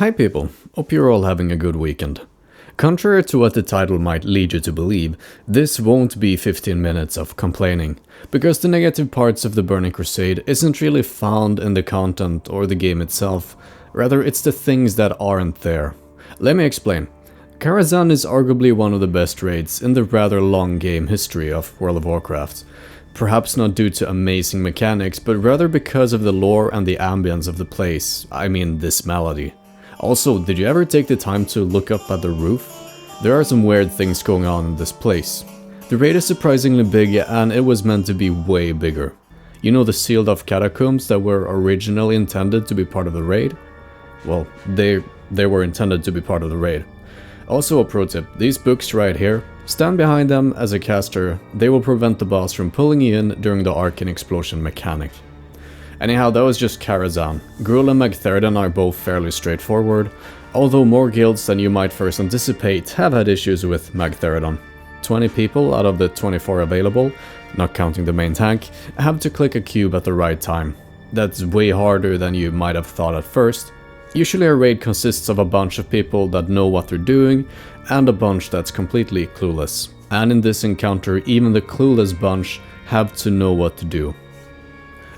Hi people, hope you're all having a good weekend. Contrary to what the title might lead you to believe, this won't be 15 minutes of complaining, because the negative parts of the Burning Crusade isn't really found in the content or the game itself, rather it's the things that aren't there. Let me explain. Karazhan is arguably one of the best raids in the rather long game history of World of Warcraft. Perhaps not due to amazing mechanics, but rather because of the lore and the ambience of the place, I mean this melody. Also, did you ever take the time to look up at the roof? There are some weird things going on in this place. The raid is surprisingly big and it was meant to be way bigger. You know the sealed off catacombs that were originally intended to be part of the raid? Well, they were intended to be part of the raid. Also a pro tip, these books right here, stand behind them as a caster, they will prevent the boss from pulling you in during the Arcane Explosion mechanic. Anyhow, that was just Karazhan. Gruul and Necerium are both fairly straightforward, although more guilds than you might first anticipate have had issues with Necerium. 20 people out of the 24 available, not counting the main tank, have to click a cube at the right time. That's way harder than you might have thought at first. Usually a raid consists of a bunch of people that know what they're doing, and a bunch that's completely clueless. And in this encounter, even the clueless bunch have to know what to do.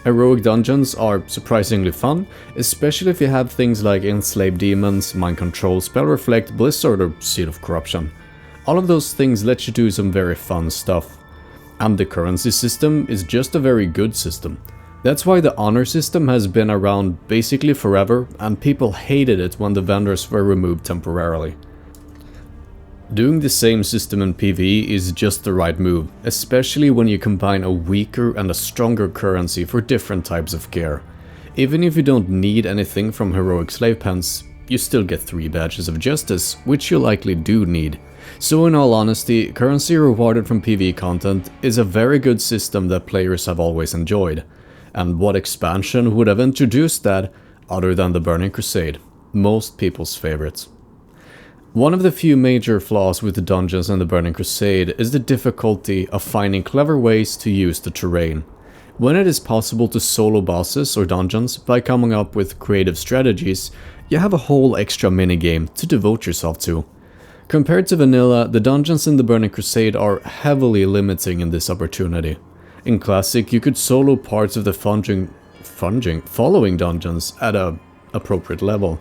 Heroic dungeons are surprisingly fun, especially if you have things like Enslaved Demons, Mind Control, Spell Reflect, Blizzard or Seed of Corruption. All of those things let you do some very fun stuff. And the currency system is just a very good system. That's why the honor system has been around basically forever, and people hated it when the vendors were removed temporarily. Doing the same system in PvE is just the right move, especially when you combine a weaker and a stronger currency for different types of gear. Even if you don't need anything from heroic slave pens, you still get 3 badges of justice, which you likely do need. So in all honesty, currency rewarded from PvE content is a very good system that players have always enjoyed. And what expansion would have introduced that other than the Burning Crusade, most people's favorites. One of the few major flaws with the dungeons in the Burning Crusade is the difficulty of finding clever ways to use the terrain. When it is possible to solo bosses or dungeons by coming up with creative strategies, you have a whole extra minigame to devote yourself to. Compared to vanilla, the dungeons in the Burning Crusade are heavily limiting in this opportunity. In Classic, you could solo parts of the following dungeons at a appropriate level.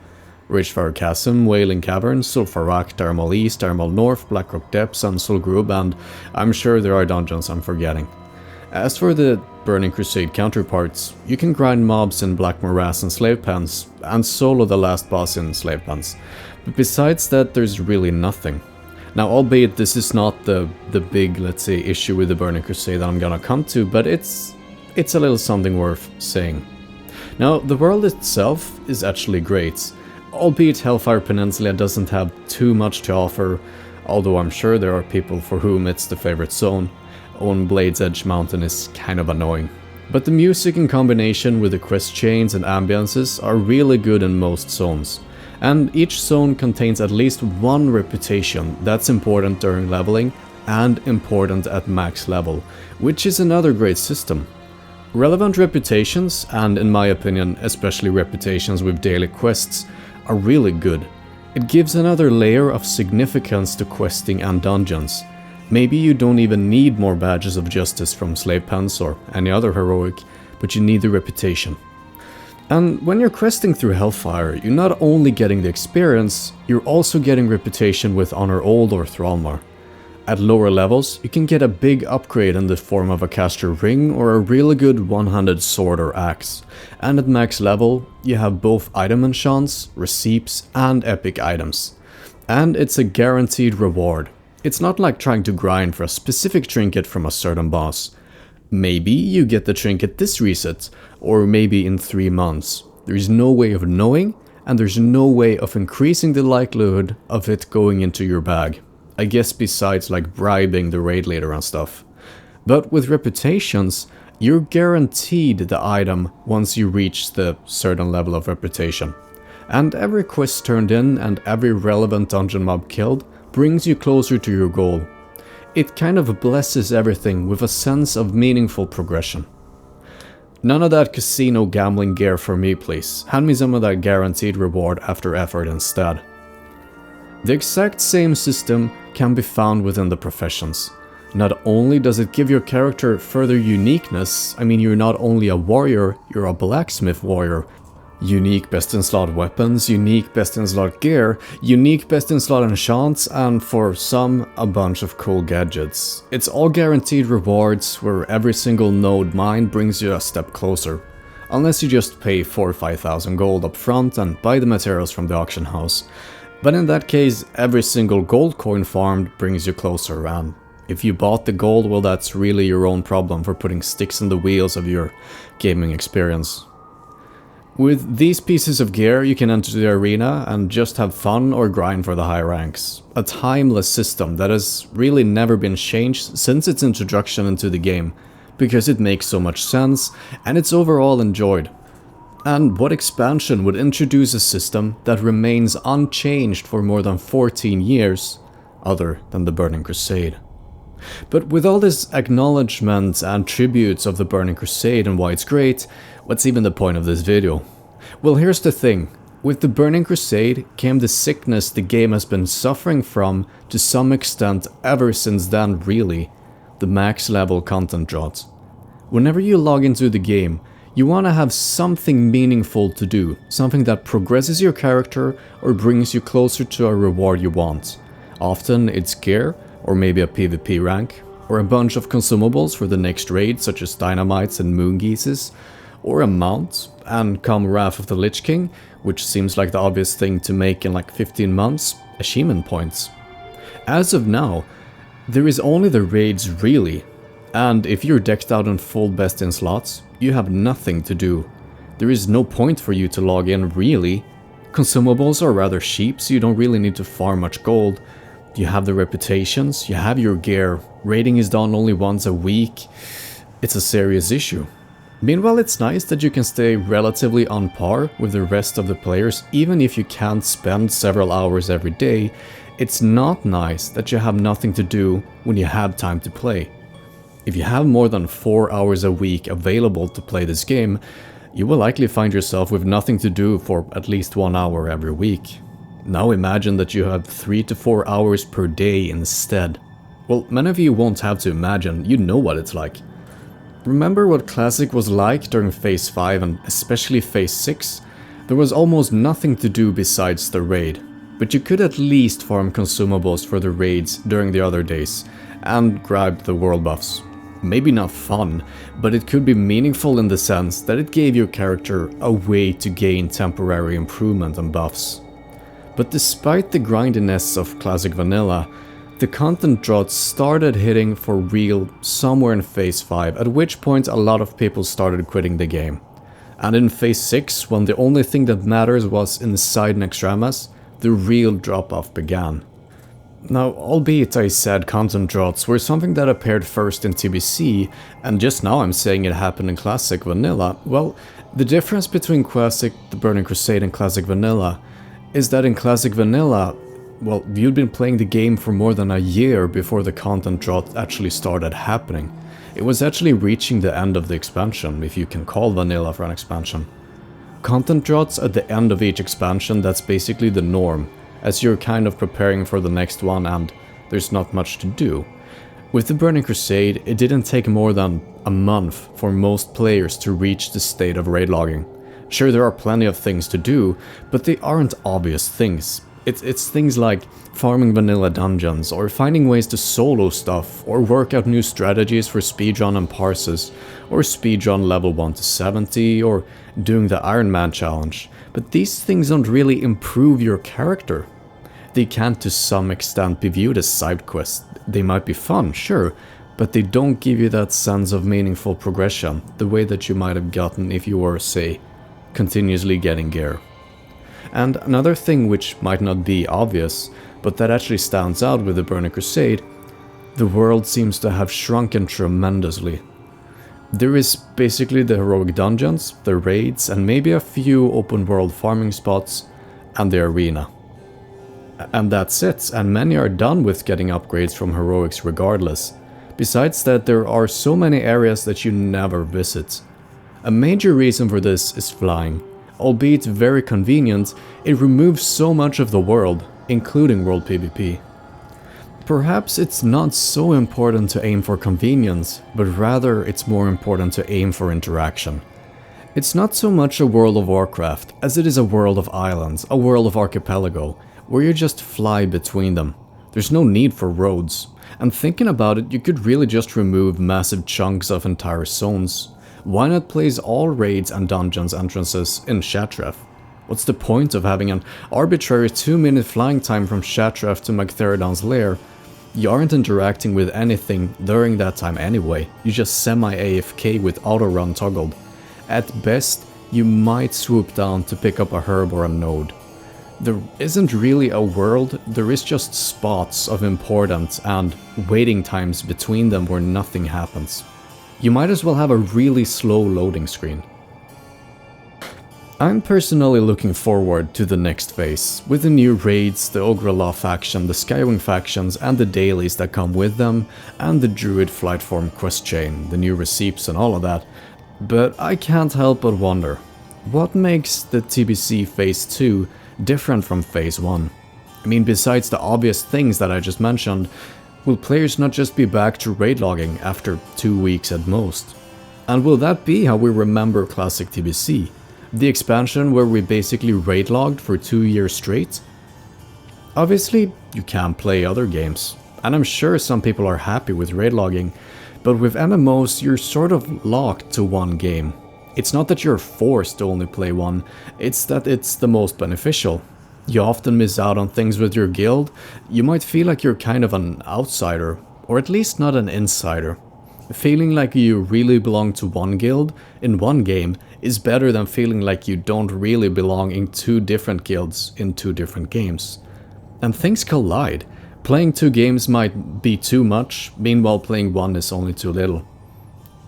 Richfire Chasm, Wailing Cavern, Sulfarak, Thermal East, Thermal North, Blackrock Depths, and Solgrub, and I'm sure there are dungeons I'm forgetting. As for the Burning Crusade counterparts, you can grind mobs in Black Morass and Slave Pens, and solo the last boss in Slave Pens. But besides that, there's really nothing. Now, albeit this is not the big, let's say, issue with the Burning Crusade that I'm gonna come to, but it's a little something worth saying. Now, the world itself is actually great. Albeit Hellfire Peninsula doesn't have too much to offer, although I'm sure there are people for whom it's the favorite zone. On Blade's Edge Mountain is kind of annoying. But the music in combination with the quest chains and ambiances are really good in most zones. And each zone contains at least one reputation that's important during leveling and important at max level, which is another great system. Relevant reputations, and in my opinion especially reputations with daily quests, are really good. It gives another layer of significance to questing and dungeons. Maybe you don't even need more badges of justice from Slave Pens or any other heroic, but you need the reputation. And when you're questing through Hellfire, you're not only getting the experience, you're also getting reputation with Honor Old or Thrallmar. At lower levels, you can get a big upgrade in the form of a caster ring or a really good one-handed sword or axe. And at max level, you have both item enchants, receipts, and epic items. And it's a guaranteed reward. It's not like trying to grind for a specific trinket from a certain boss. Maybe you get the trinket this reset, or maybe in 3 months. There's no way of knowing, and there's no way of increasing the likelihood of it going into your bag. I guess besides like bribing the raid leader and stuff. But with reputations, you're guaranteed the item once you reach the certain level of reputation. And every quest turned in and every relevant dungeon mob killed brings you closer to your goal. It kind of blesses everything with a sense of meaningful progression. None of that casino gambling gear for me, please. Hand me some of that guaranteed reward after effort instead. The exact same system can be found within the professions. Not only does it give your character further uniqueness, I mean you're not only a warrior, you're a blacksmith warrior. Unique best in slot weapons, unique best in slot gear, unique best in slot enchants, and for some, a bunch of cool gadgets. It's all guaranteed rewards where every single node mine brings you a step closer. Unless you just pay 4,000 or 5,000 gold up front and buy the materials from the auction house. But in that case, every single gold coin farmed brings you closer, and if you bought the gold, well, that's really your own problem for putting sticks in the wheels of your gaming experience. With these pieces of gear, you can enter the arena and just have fun or grind for the high ranks. A timeless system that has really never been changed since its introduction into the game, because it makes so much sense and it's overall enjoyed. And what expansion would introduce a system that remains unchanged for more than 14 years, other than the Burning Crusade? But with all this acknowledgement and tributes of the Burning Crusade and why it's great, what's even the point of this video? Well, here's the thing. With the Burning Crusade came the sickness the game has been suffering from to some extent ever since then, really. The max level content drought. Whenever you log into the game, you want to have something meaningful to do, something that progresses your character or brings you closer to a reward you want. Often it's gear, or maybe a PvP rank, or a bunch of consumables for the next raid such as dynamites and moon geeses, or a mount, and come Wrath of the Lich King, which seems like the obvious thing to make in like 15 months, achievement points. As of now, there is only the raids really, and if you're decked out in full best in slots, you have nothing to do. There is no point for you to log in really. Consumables are rather cheap, so you don't really need to farm much gold. You have the reputations, you have your gear, raiding is done only once a week. It's a serious issue. Meanwhile, it's nice that you can stay relatively on par with the rest of the players even if you can't spend several hours every day. It's not nice that you have nothing to do when you have time to play. If you have more than 4 hours a week available to play this game, you will likely find yourself with nothing to do for at least 1 hour every week. Now imagine that you have 3 to 4 hours per day instead. Well, many of you won't have to imagine, you know what it's like. Remember what Classic was like during Phase 5 and especially Phase 6? There was almost nothing to do besides the raid, but you could at least farm consumables for the raids during the other days, and grab the world buffs. Maybe not fun, but it could be meaningful in the sense that it gave your character a way to gain temporary improvement and buffs. But despite the grindiness of Classic Vanilla, the content drought started hitting for real somewhere in Phase 5, at which point a lot of people started quitting the game. And in Phase 6, when the only thing that matters was inside Necerium, the real drop-off began. Now, albeit I said content droughts were something that appeared first in TBC, and just now I'm saying it happened in Classic Vanilla, well, the difference between Classic, the Burning Crusade and Classic Vanilla is that in Classic Vanilla, well, you'd been playing the game for more than a year before the content drought actually started happening. It was actually reaching the end of the expansion, if you can call Vanilla for an expansion. Content droughts at the end of each expansion, that's basically the norm, as you're kind of preparing for the next one and there's not much to do. With the Burning Crusade, it didn't take more than a month for most players to reach the state of raid logging. Sure, there are plenty of things to do, but they aren't obvious things. It's things like farming vanilla dungeons, or finding ways to solo stuff, or work out new strategies for speedrun and parses, or speedrun level 1 to 70, or doing the Iron Man challenge. But these things don't really improve your character. They can to some extent be viewed as side quests. They might be fun, sure, but they don't give you that sense of meaningful progression, the way that you might have gotten if you were, say, continuously getting gear. And another thing which might not be obvious, but that actually stands out with the Burning Crusade, the world seems to have shrunken tremendously. There is basically the heroic dungeons, the raids, and maybe a few open world farming spots, and the arena. And that's it, and many are done with getting upgrades from heroics regardless. Besides that, there are so many areas that you never visit. A major reason for this is flying. Albeit very convenient, it removes so much of the world, including world PvP. Perhaps it's not so important to aim for convenience, but rather it's more important to aim for interaction. It's not so much a World of Warcraft as it is a world of islands, a world of archipelago, where you just fly between them. There's no need for roads, and thinking about it, you could really just remove massive chunks of entire zones. Why not place all raids and dungeons entrances in Shattrath? What's the point of having an arbitrary 2-minute flying time from Shattrath to Magtheridon's lair? You aren't interacting with anything during that time anyway, you just semi-AFK with auto-run toggled. At best, you might swoop down to pick up a herb or a node. There isn't really a world, there is just spots of importance and waiting times between them where nothing happens. You might as well have a really slow loading screen. I'm personally looking forward to the next phase, with the new raids, the Ogre Law faction, the Skywing factions and the dailies that come with them, and the Druid Flightform quest chain, the new receipts and all of that. But I can't help but wonder, what makes the TBC Phase 2 different from Phase 1? I mean, besides the obvious things that I just mentioned, will players not just be back to raid logging after 2 weeks at most? And will that be how we remember classic TBC? The expansion where we basically raid logged for 2 years straight? Obviously, you can play other games, and I'm sure some people are happy with raid logging, but with MMOs you're sort of locked to one game. It's not that you're forced to only play one, it's that it's the most beneficial. You often miss out on things with your guild, you might feel like you're kind of an outsider, or at least not an insider. Feeling like you really belong to one guild in one game is better than feeling like you don't really belong in 2 different guilds in 2 different games. And things collide. Playing 2 games might be too much, meanwhile playing one is only too little.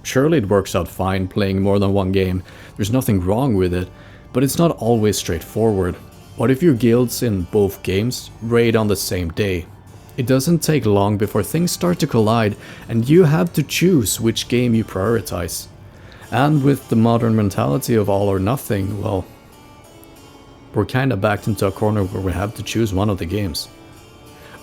Surely it works out fine playing more than one game, there's nothing wrong with it, but it's not always straightforward. What if your guilds in both games raid on the same day? It doesn't take long before things start to collide and you have to choose which game you prioritize. And with the modern mentality of all or nothing, well, we're kinda backed into a corner where we have to choose one of the games.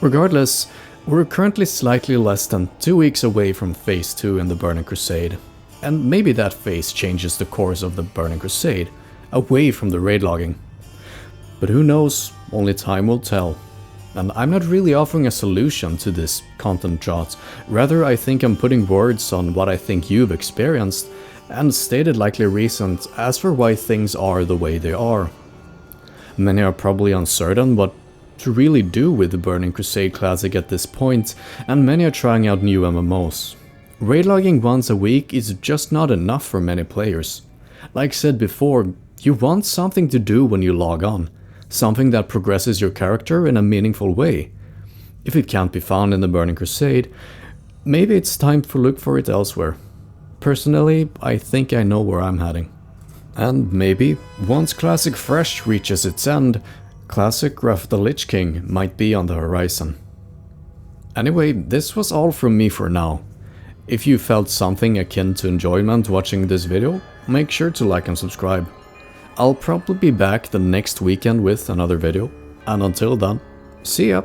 Regardless, we're currently slightly less than 2 weeks away from Phase 2 in the Burning Crusade, and maybe that phase changes the course of the Burning Crusade, away from the raid logging. But who knows, only time will tell. And I'm not really offering a solution to this content drought, rather I think I'm putting words on what I think you've experienced, and stated likely reasons as for why things are the way they are. Many are probably uncertain what to really do with the Burning Crusade Classic at this point, and many are trying out new MMOs. Raid logging once a week is just not enough for many players. Like said before, you want something to do when you log on, something that progresses your character in a meaningful way. If it can't be found in the Burning Crusade, maybe it's time to look for it elsewhere. Personally, I think I know where I'm heading. And maybe, once Classic Fresh reaches its end, Classic Wrath of the Lich King might be on the horizon. Anyway, this was all from me for now. If you felt something akin to enjoyment watching this video, make sure to like and subscribe. I'll probably be back the next weekend with another video, and until then, see ya!